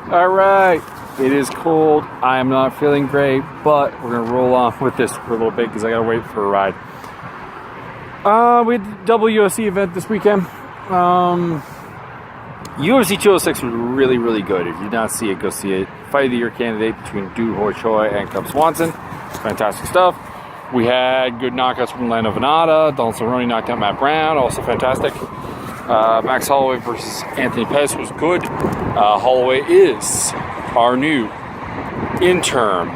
All right, it is cold. I am not feeling great, but we're gonna roll on with this for a little bit because I gotta wait for a ride. We had the double UFC event this weekend. UFC 206 was really, really good. If you did not see it, go see it. Fight of the Year candidate between Du Ho Choi and Cub Swanson. Fantastic stuff. We had good knockouts from Lando Venata. Don Cerrone knocked out Matt Brown, also fantastic. Max Holloway versus Anthony Pettis was good. Holloway is our new interim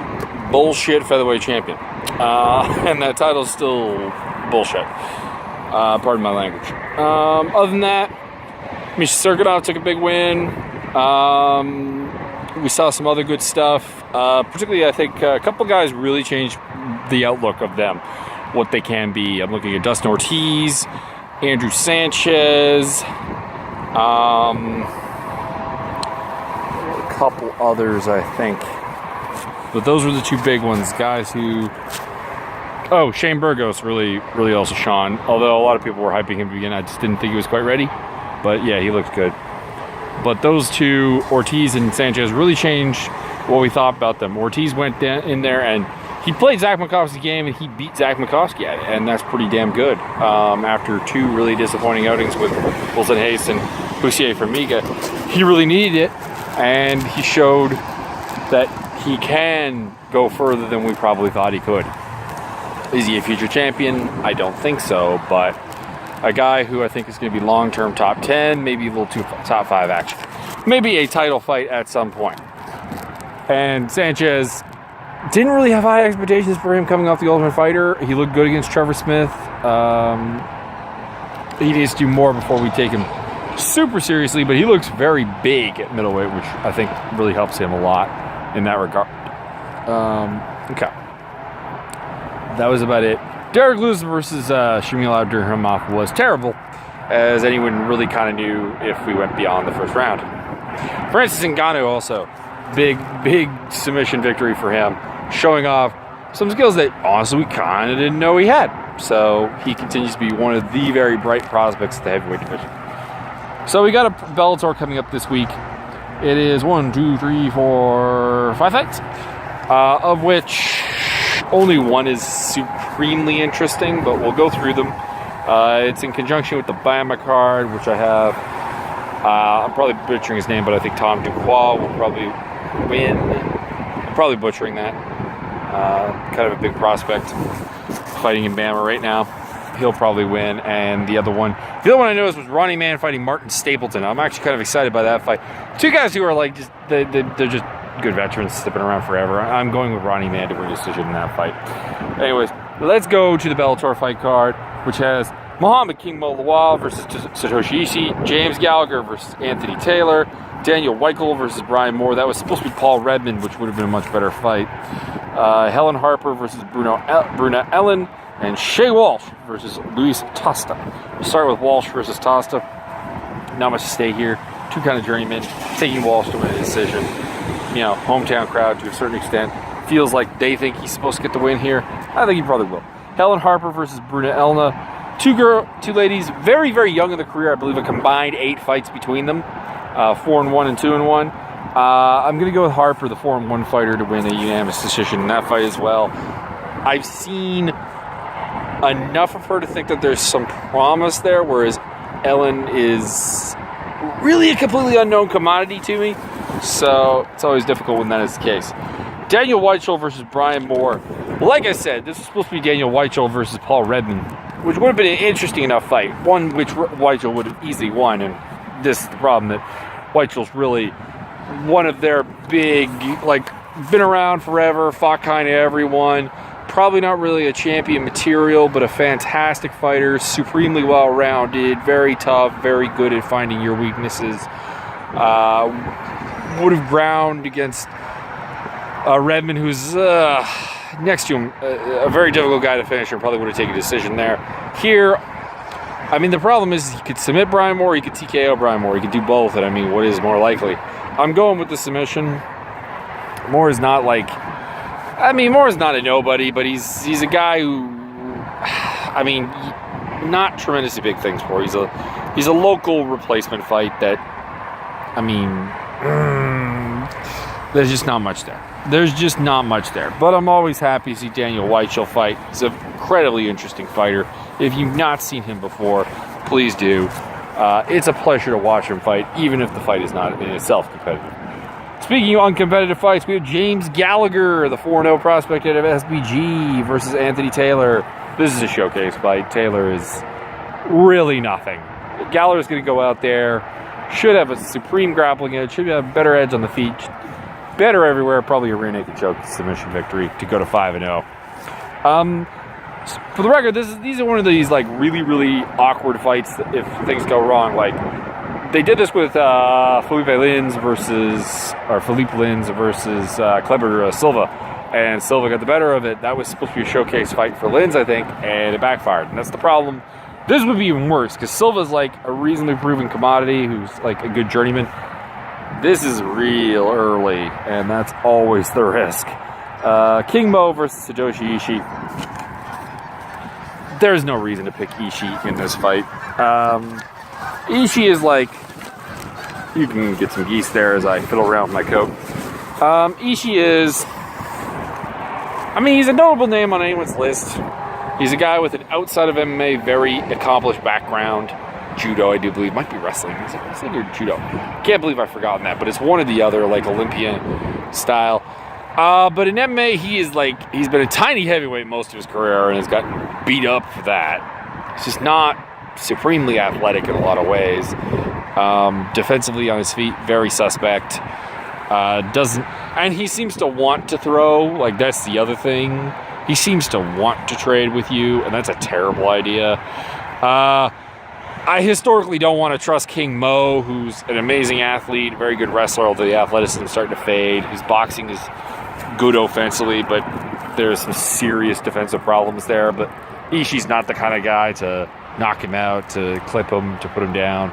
bullshit featherweight champion. And that title's still bullshit. Pardon my language. Other than that, Misha Serkinov took a big win. We saw some other good stuff. Particularly, I think a couple guys really changed the outlook of them, what they can be. I'm looking at Dustin Ortiz, Andrew Sanchez, a couple others, I think. But those were the two big ones, guys who... Oh, Shane Burgos really also shone. Although a lot of people were hyping him again, I just didn't think he was quite ready. But yeah, he looked good. But those two, Ortiz and Sanchez, really changed what we thought about them. Ortiz went in there and he played Zach Makovsky's game and he beat Zach Makovsky at it, and that's pretty damn good. After two really disappointing outings with Wilson Hayes and Hussier Formiga, he really needed it, and he showed that he can go further than we probably thought he could. Is he a future champion? I don't think so, but a guy who I think is going to be long-term top 10, maybe a little too top 5 action. Maybe a title fight at some point. And Sanchez didn't really have high expectations for him coming off the Ultimate Fighter. He looked good against Trevor Smith. He needs to do more before we take him super seriously, but he looks very big at middleweight, which I think really helps him a lot in that regard. Okay. That was about it. Derek Lewis versus Shamil Abdurakhimov was terrible, as anyone really kind of knew if we went beyond the first round. Francis Ngannou also, big submission victory for him, showing off some skills that honestly we kind of didn't know he had. So he continues to be one of the very bright prospects at the heavyweight division. So we got a Bellator coming up this week. It is 1, 2, 3, 4, 5 fights, of which only one is supremely interesting, but we'll go through them. It's in conjunction with the Bama card, which I have. I'm probably butchering his name, but I think Tom Duquois will probably win. I'm probably butchering that. Kind of a big prospect fighting in Bama right now. He'll probably win. And the other one I noticed was Ronnie Mann fighting Martin Stapleton. I'm actually kind of excited by that fight. Two guys who are like just they're just good veterans, stepping around forever. I'm going with Ronnie Mann to win decision in that fight. Anyways, let's go to the Bellator fight card, which has Muhammad King Molawal versus Satoshi Ishii, James Gallagher versus Anthony Taylor, Daniel Weichel versus Brian Moore. That was supposed to be Paul Redmond, which would have been a much better fight. Helen Harper versus Bruna Ellen, and Shea Walsh versus Luis Tosta. We'll start with Walsh versus Tosta. Not much to stay here. Two kind of journeymen, taking Walsh to win a decision. You know, hometown crowd to a certain extent. Feels like they think he's supposed to get the win here. I think he probably will. Helen Harper versus Bruna Elna. Two ladies, very, very young in the career. I believe a combined 8 fights between them. 4-1 and 2-1. I'm going to go with Harper, the 4-1 fighter, to win a unanimous decision in that fight as well. I've seen enough of her to think that there's some promise there, whereas Ellen is really a completely unknown commodity to me. So it's always difficult when that is the case. Daniel Weichel versus Brian Moore. Like I said, this was supposed to be Daniel Weichel versus Paul Redmond, which would have been an interesting enough fight. One which Weichel would have easily won, and this is the problem, that Weichel's really one of their big, like, been around forever, fought kind of everyone. Probably not really a champion material, but a fantastic fighter, supremely well-rounded, very tough, very good at finding your weaknesses. Would have ground against Redmond, who's next to him, a very difficult guy to finish, and probably would have taken a decision there. Here, I mean, the problem is he could submit Brian Moore, he could TKO Brian Moore, he could do both, and I mean, what is more likely? I'm going with the submission. Moore is not like... Moore is not a nobody, but he's a guy who, I mean, not tremendously big things for. He's a local replacement fight that, I mean, There's just not much there. There's just not much there. But I'm always happy to see Daniel Weichel fight. He's an incredibly interesting fighter. If you've not seen him before, please do. It's a pleasure to watch him fight, even if the fight is not in itself competitive. Speaking of uncompetitive fights, we have James Gallagher, the 4-0 prospect out of SBG, versus Anthony Taylor. This is a showcase fight. Taylor is really nothing. Gallagher's going to go out there, should have a supreme grappling edge, should have a better edge on the feet, better everywhere, probably a rear naked choke submission victory to go to 5-0. For the record, these are one of these like really awkward fights if things go wrong. Like they did this with Felipe Lins versus Kleber Silva, and Silva got the better of it. That was supposed to be a showcase fight for Lins, I think, and it backfired. And that's the problem. This would be even worse because Silva's like a reasonably proven commodity who's like a good journeyman. This is real early, and that's always the risk. King Mo versus Satoshi Ishii. There's no reason to pick Ishii in this fight. Ishii is like, you can get some geese there as I fiddle around with my coat. Ishii is, I mean, he's a notable name on anyone's list. He's a guy with an outside of MMA very accomplished background. Judo, I do believe, might be wrestling. Is it wrestling or judo? Can't believe I've forgotten that, but it's one or the other, like Olympian style. But in MMA, he's been a tiny heavyweight most of his career and has gotten beat up for that. He's just not supremely athletic in a lot of ways. Defensively on his feet, very suspect. And he seems to want to throw. Like, that's the other thing. He seems to want to trade with you, and that's a terrible idea. I historically don't want to trust King Mo, who's an amazing athlete, very good wrestler, although the athleticism is starting to fade. His boxing is good offensively, but there's some serious defensive problems there. But Ishii's not the kind of guy to knock him out, to clip him, to put him down.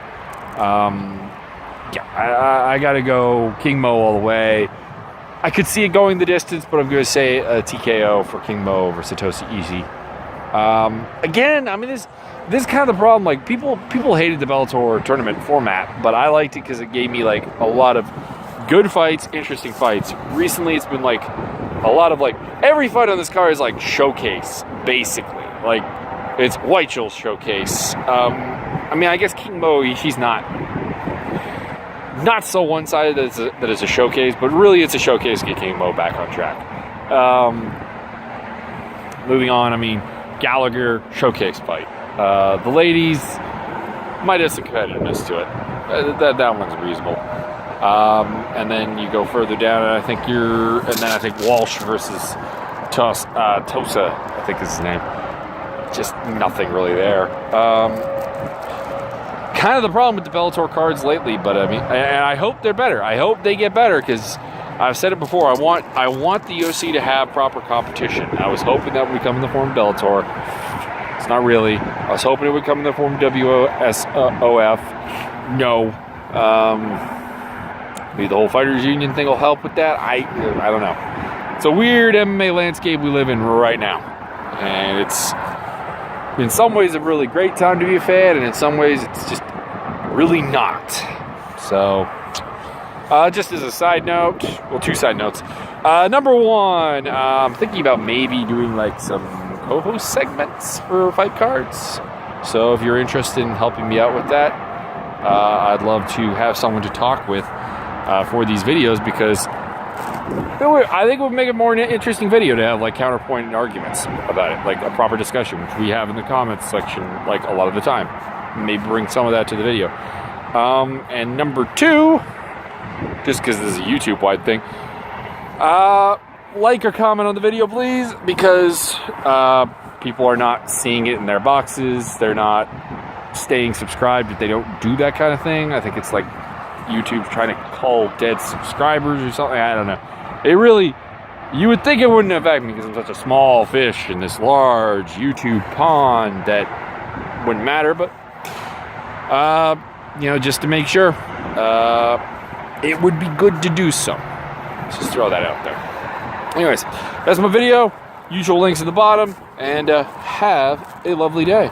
I got to go King Mo all the way. I could see it going the distance, but I'm going to say a TKO for King Mo over Satoshi Ishii. Again, I mean, this is kind of the problem. Like, people hated the Bellator tournament format, but I liked it because it gave me, like, a lot of good fights, interesting fights. Recently, it's been, like, a lot of, like, every fight on this card is, like, showcase, basically. Like, it's Weichel's showcase. I mean, I guess King Mo, she's not so one-sided that it's a showcase, but really it's a showcase to get King Mo back on track. Moving on, I mean, Gallagher, showcase fight. The ladies might have some competitiveness to it. That one's reasonable. And then you go further down, and I think Walsh versus Tosa, I think is his name. Just nothing really there. Kind of the problem with the Bellator cards lately, but I mean, and I hope they're better. I hope they get better because I've said it before. I want the UFC to have proper competition. I was hoping that would come in the form of Bellator. It's not really. I was hoping it would come in the form of WSOF. No. Maybe the whole Fighters Union thing will help with that. I don't know. It's a weird MMA landscape we live in right now, and it's in some ways a really great time to be a fan, and in some ways it's just really not. So, just as a side note, well, two side notes. Number one, I'm thinking about maybe doing like some co-host segments for fight cards. So if you're interested in helping me out with that, I'd love to have someone to talk with for these videos, because I think it would make a more interesting video to have like counterpoint arguments about it, like a proper discussion, which we have in the comments section like a lot of the time. Maybe bring some of that to the video. And number two, just because this is a YouTube-wide thing, like or comment on the video, please, because people are not seeing it in their boxes. They're not staying subscribed if they don't do that kind of thing. I think it's like YouTube's trying to call dead subscribers or something. I don't know. It really, you would think it wouldn't affect me because I'm such a small fish in this large YouTube pond that wouldn't matter, but just to make sure, it would be good to do so. Let's just throw that out there. Anyways, that's my video. Usual links at the bottom, and have a lovely day.